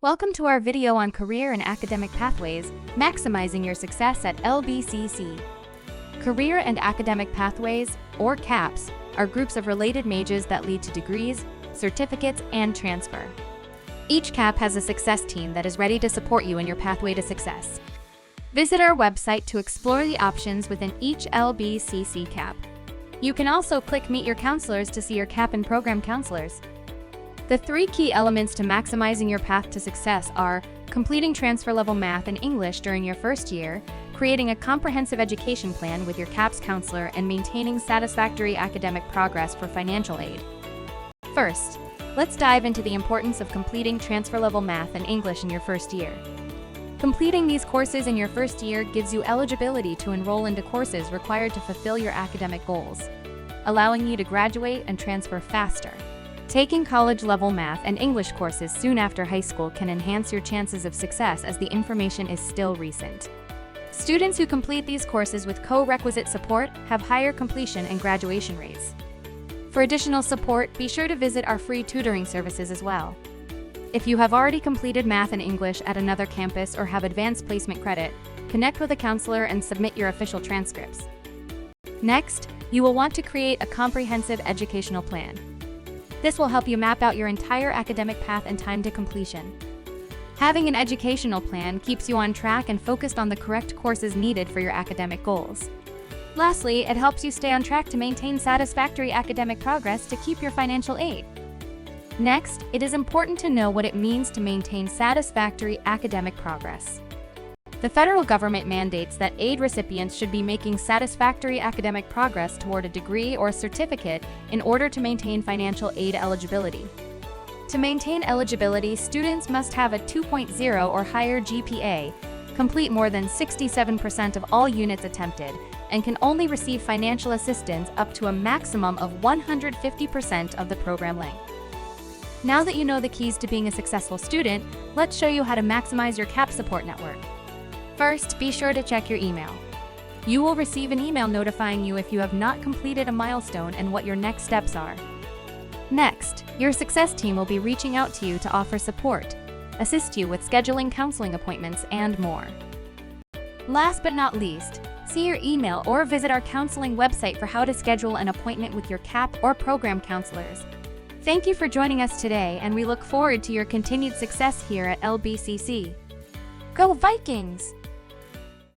Welcome to our video on career and academic pathways, maximizing your success at LBCC. Career and academic pathways, or CAPs, are groups of related majors that lead to degrees, certificates, and transfer. Each CAP has a success team that is ready to support you in your pathway to success. Visit our website to explore the options within each LBCC CAP. You can also click Meet Your Counselors to see your CAP and program counselors. The three key elements to maximizing your path to success are completing transfer-level math and English during your first year, creating a comprehensive education plan with your CAPS counselor, and maintaining satisfactory academic progress for financial aid. First, let's dive into the importance of completing transfer-level math and English in your first year. Completing these courses in your first year gives you eligibility to enroll into courses required to fulfill your academic goals, allowing you to graduate and transfer faster. Taking college-level math and English courses soon after high school can enhance your chances of success as the information is still recent. Students who complete these courses with co-requisite support have higher completion and graduation rates. For additional support, be sure to visit our free tutoring services as well. If you have already completed math and English at another campus or have advanced placement credit, connect with a counselor and submit your official transcripts. Next, you will want to create a comprehensive educational plan. This will help you map out your entire academic path and time to completion. Having an educational plan keeps you on track and focused on the correct courses needed for your academic goals. Lastly, it helps you stay on track to maintain satisfactory academic progress to keep your financial aid. Next, it is important to know what it means to maintain satisfactory academic progress. The federal government mandates that aid recipients should be making satisfactory academic progress toward a degree or certificate in order to maintain financial aid eligibility. To maintain eligibility, students must have a 2.0 or higher GPA, complete more than 67% of all units attempted, and can only receive financial assistance up to a maximum of 150% of the program length. Now that you know the keys to being a successful student, let's show you how to maximize your CAP support network. First, be sure to check your email. You will receive an email notifying you if you have not completed a milestone and what your next steps are. Next, your success team will be reaching out to you to offer support, assist you with scheduling counseling appointments, and more. Last but not least, see your email or visit our counseling website for how to schedule an appointment with your CAP or program counselors. Thank you for joining us today, and we look forward to your continued success here at LBCC. Go Vikings!